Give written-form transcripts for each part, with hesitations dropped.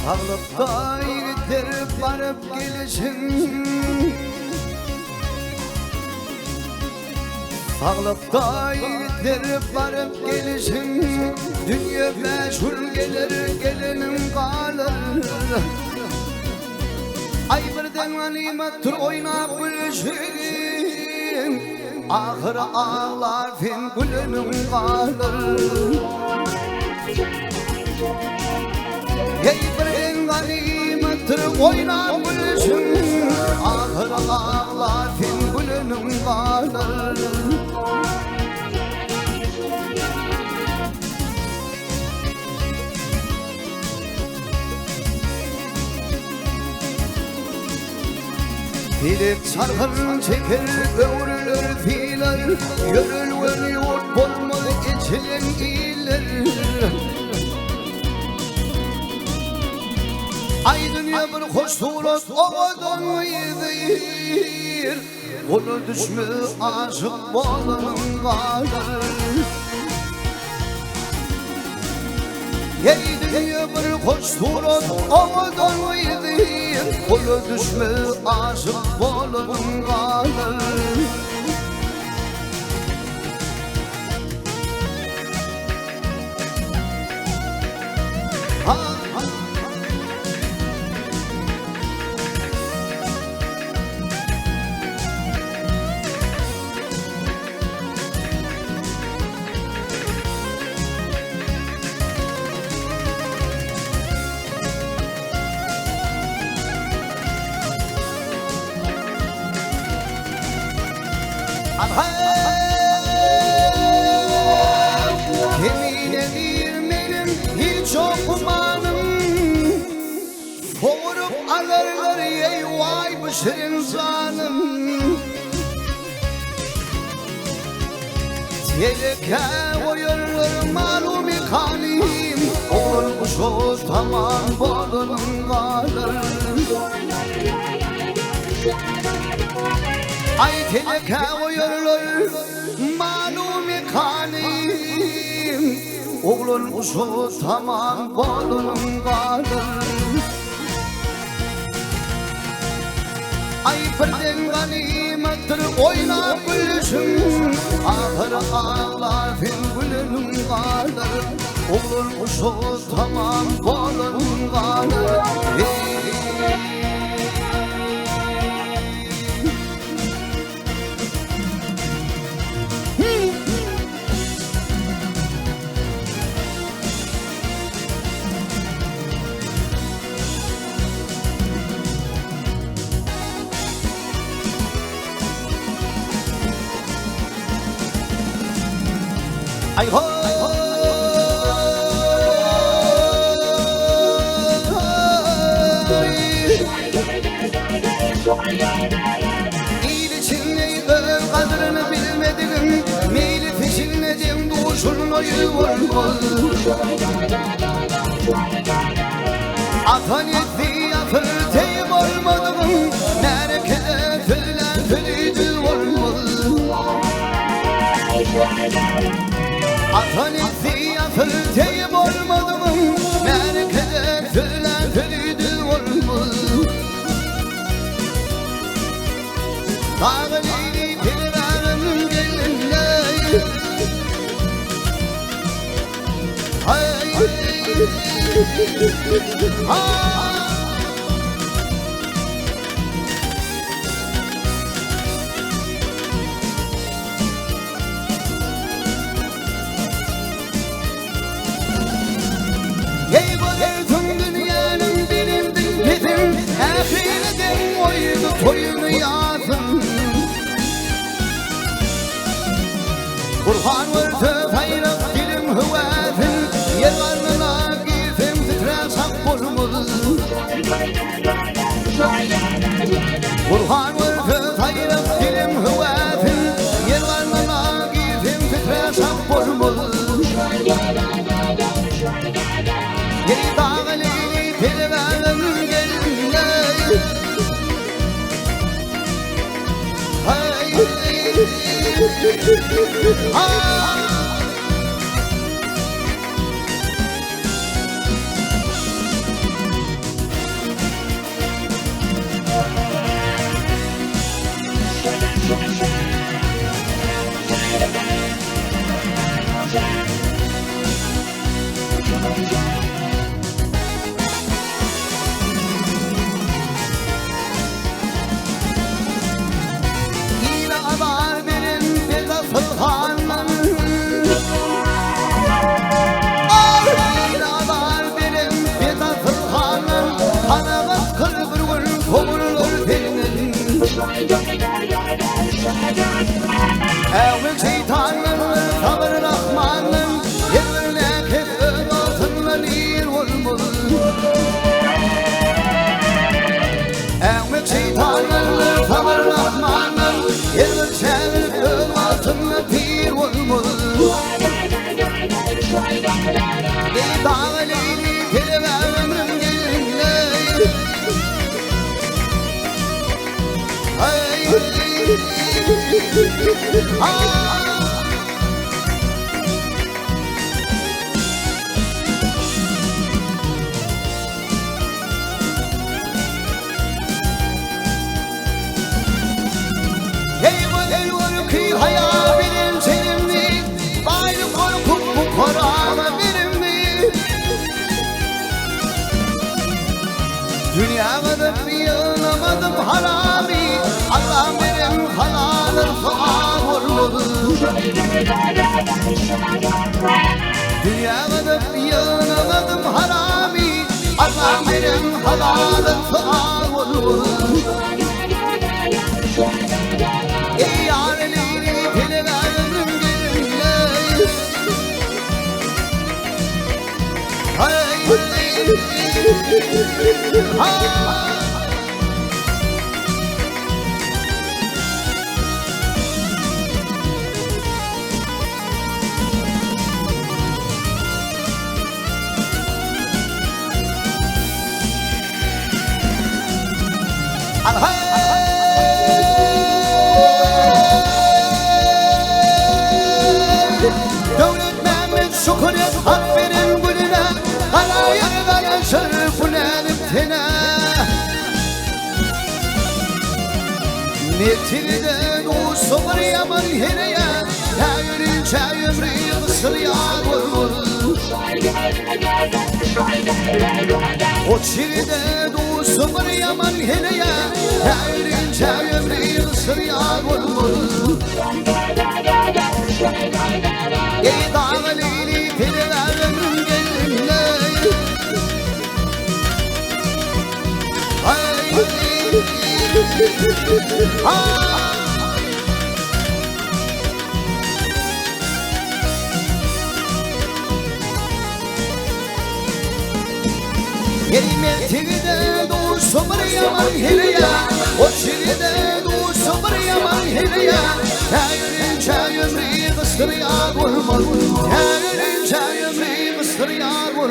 Sağlıkta yigitler varıp gelişin, sağlıkta yigitler varıp gelişin, dünya meşhur gelir gelinim kalır. Ay birden ganimettir oynap gülüşün, ahıra ağlar fin gülünüm kalır. Ey birden ganimettir oynap gülüşün, ahıra ağlar fin gülünüm kalır. Filip çarkın çeker, öğrülür fiiller, yürülür yurt bulmalı içilen iyiler. Ay dünya bir hoş surat ovadan yedir, onu düşmü aşık bolanın kalır. Ey dünya bir hoş surat ovadan yedir, onu düşmü aşık bolanın kalır. Yemin ederim benim hiç okumanım, soğurup alırlar ey vay bu şirin zanım. Tehlike koyarlar malum kalim, olmuş o tamam bolun kalır. Ay tehlike koyarlar malum kalim, olmuş o tamam bolun kalır. Ay birden ganimettir oynap gülüşün, ahıra ağlar fin gülünün kalır. Olmuş o tamam bolun kalır. Ay ho, İyileşinle kadrını bilmediğin, meyli peşinle dem doğuşunla yuvarlar. Atan etti yatır teyip olmadım, nerkede tüller tülüydü olmalı. Atan etti yatır teyip olmadım, nerkede tüller tülüydü olmalı. Dağılıydı pirverim gelinle, ay ey bu derdim dünyanın bilindim dedim, ahireden oyunu toyunu yazdım. Kurhan vurdu bayrak dilim hüvetin, yer karnına gizim titre sak bulmalı. Kurhan vurdu bayrak dilim hüvetin, yer karnına gizim titre sak bulmalı. Ey dağlı pirverim gelinle, ay Yine adar benim bir de sultanım. Yine adar benim bir de sultanım. Anamın kırgır gün kovurulur benim. Evvel şeytanın sabır rahmanın. Yerine kefir altınla bir olmalı. Evvel şeytanın sabır rahmanın. Yerine kefir altınla bir olmalı. Ey dağ leyli kelime ömrüm gelinle. Hey hey var ki hayal benim seninle. Bayram korkup bu Kur'an'a benimle. Dünyada bir yanamadım harami. Allah benim halalım faal olmalı. Dünyada bir yanamadım harami. Allah benim halalım faal olmalı. Ey yarelini kelime ömrüm gelinle. Hey Devlet Mehmet şükret hak benim gülüne. Hala yarıdan şerifine niptine. Netilde doğusu var yaman hereye. Yayırınca ömrü kısır yağmur. O çilde doğusu var yaman hereye. Yayırınca ömrü kısır yağmur. Ey dağ leyli periler ömrüm gelinle. Hey Yerimetilde doğusu var yaman hereye. O çilde doğusu var yaman hereye. Yayırınca ömrü kısır yağmur. Yayırınca ömrü kısır yağmur.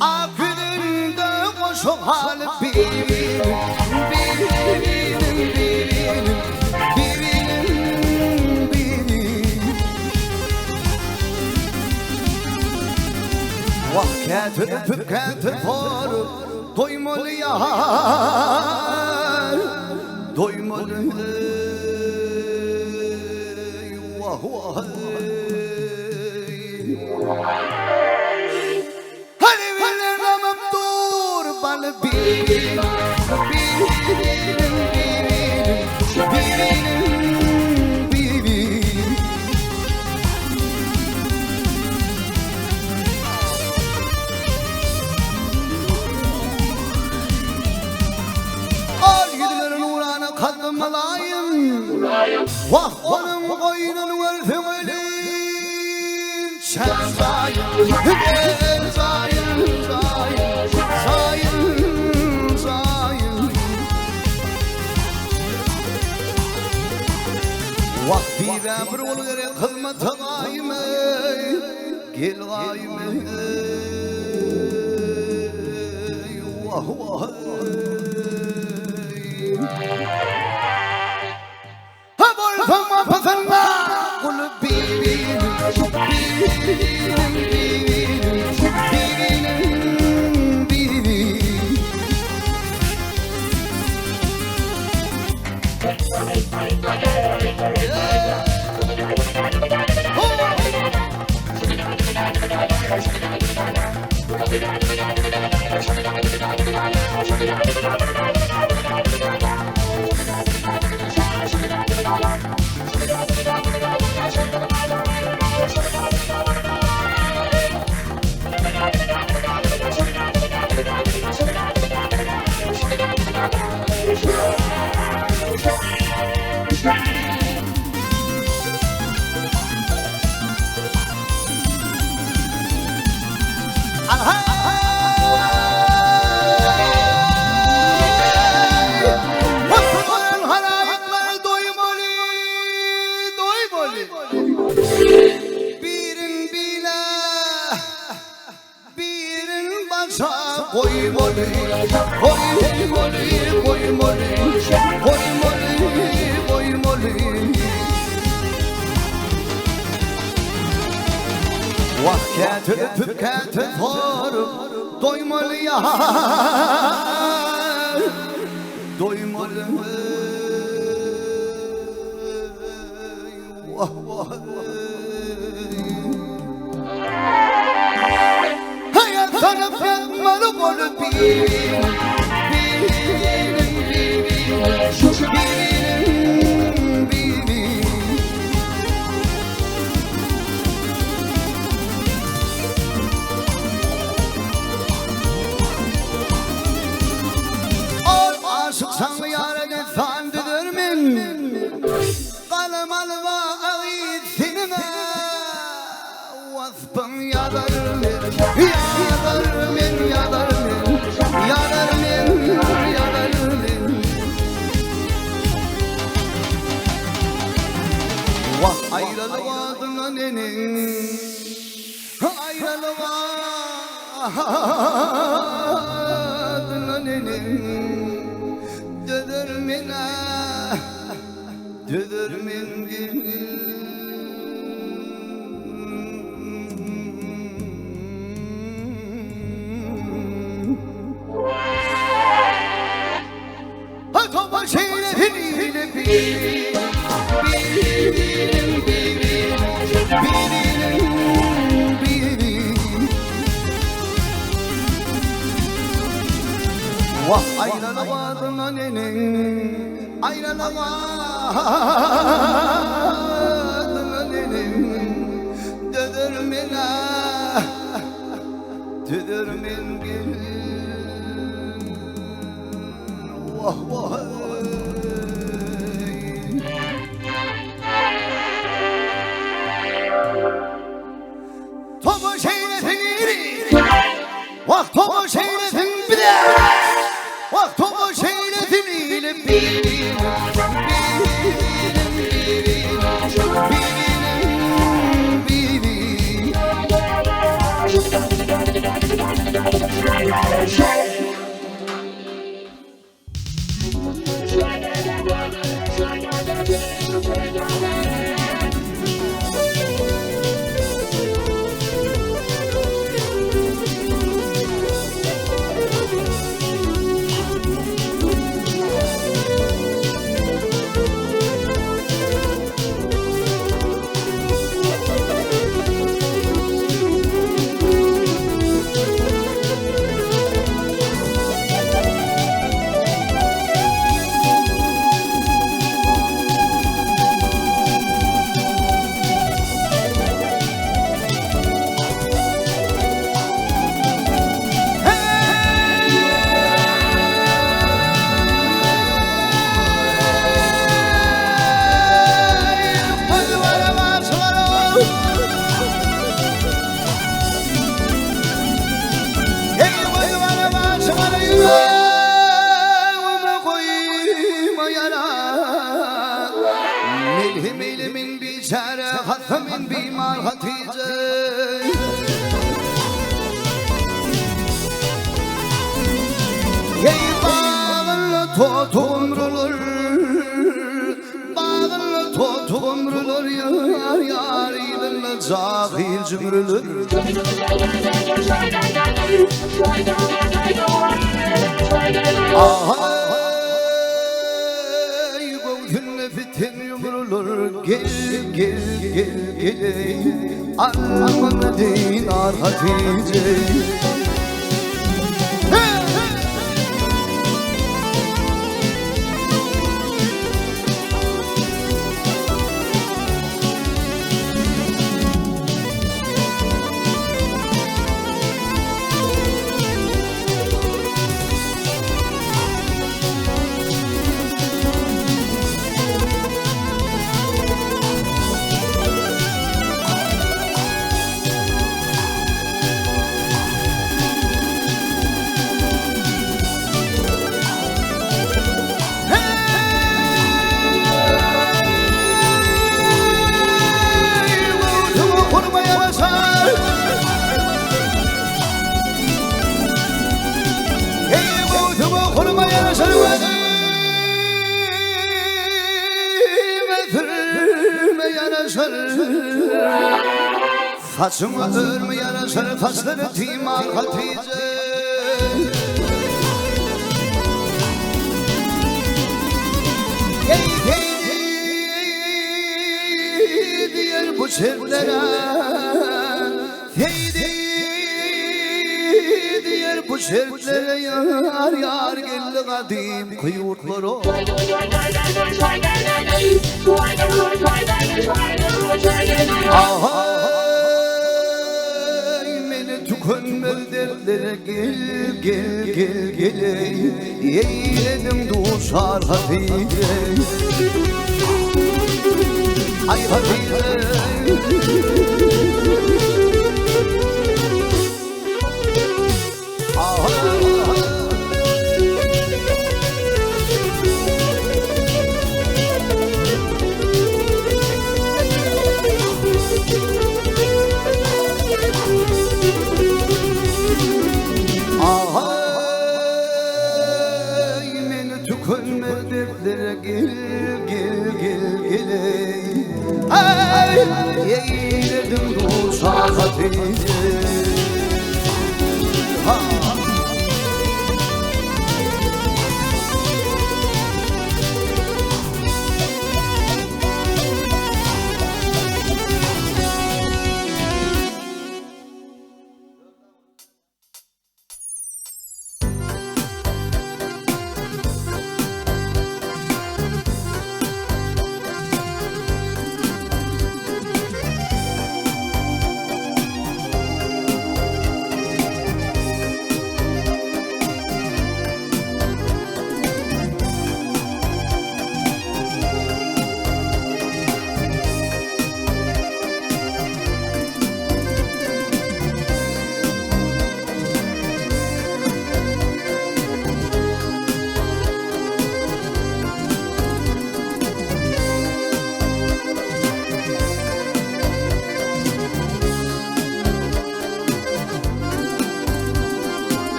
Akılında boş hal birinin Vah ketir for doymalı yar doymalı vah vah hani bilemem dur bana birinin Vah onun koynunu öldüm ölün sen zayin, gel zayin, zayin, zayin, zayin. Vaktiyle bir ol gerek hizmete gayme, gel gayme. Vah vah. Fama pafana kul bibin Tüket varıp doymalı ya, doymalı. Vah vah. Hayat sana fetmalı golü bir. Sana yarene sandıdır min kalem alva ağithinime vasfım yadarır min yadarır min yadarır min yadarır min yadarır min vah ayrılı vadına nenin ayrılı vadına nenin Düdür min ha toma şeyle hiniyle birinin vah ayrana vadına nenin ayrana vadına nenin düdür min vah vah Tomo şeyletin iri vah tomo şeyletin bir de vah tomo şeyletin ile bir Ey bağlı totumrular, bağlı totumrular, yar yar idinle cahil cümrülür. Ay gözünle fitin yumrulur, gel gel gel gel, anlamına dinar Hatice. Saçımı örme yaraşır, taşları timar Hatice. Hey hey diyer bu çevlere, hey diyer bu çevlere, yar yar geldi kadim kıyurtları. Aha tükenmez dertlere, gel gel gel gel, eyledim duşar Hatice. Ay Hatice. Gel gel gel gel, ay eyledim duşar Hatice.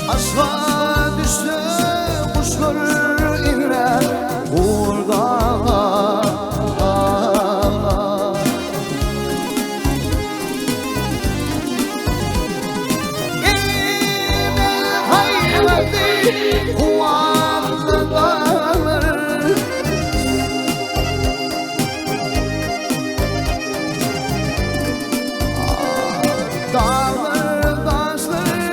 Asla düşsün kuvvetli dağlar. Dağlar taşlar,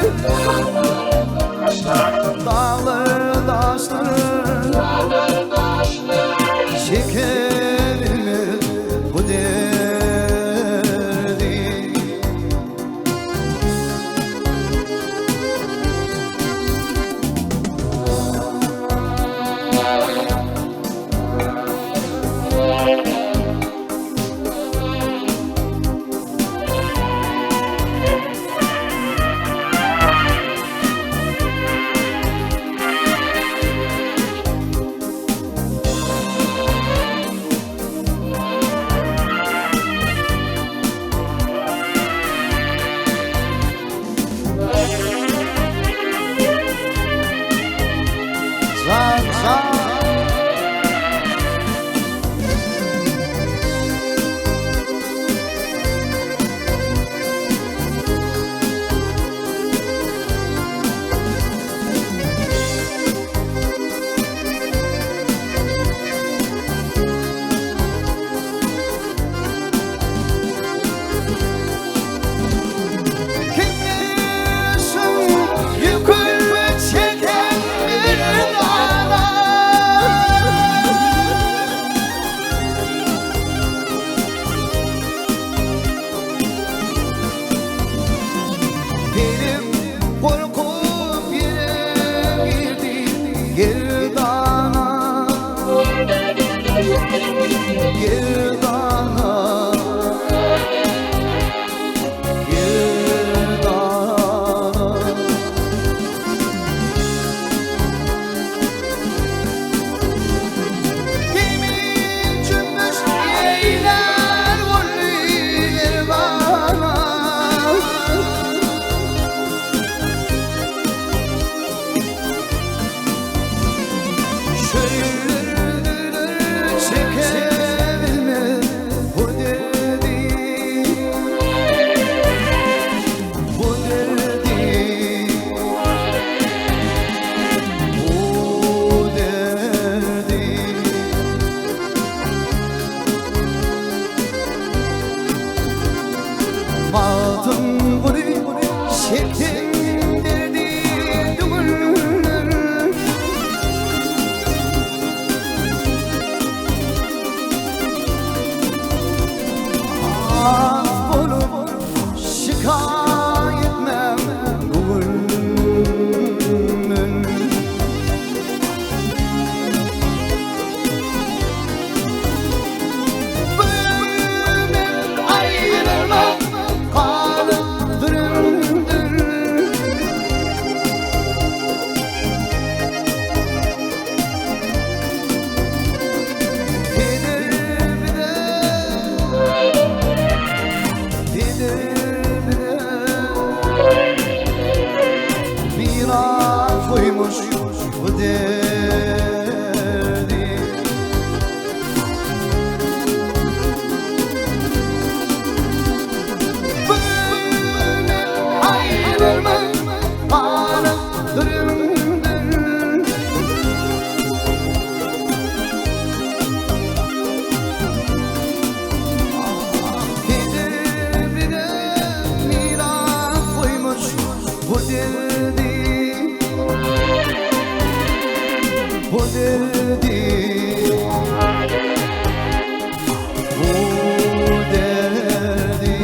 dağlar taşlar, çekebilir bu derdi. Zan zan. Madem bunu çektin derdi dumanlar, ah bunu şikayet etmem gönlümün. Benden ayrılmam koymuş bu derdi. Benden ayrılma bana durumdur. Birbirine miras koymuş bu derdi. Bu derdi, bu derdi.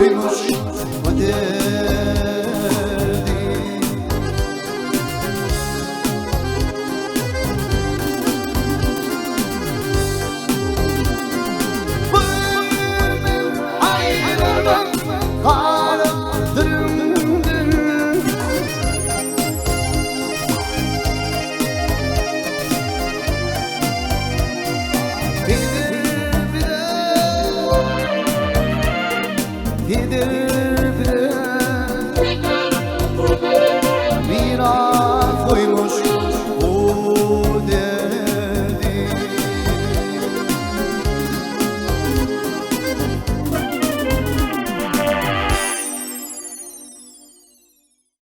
koymuş bu derdi. Gider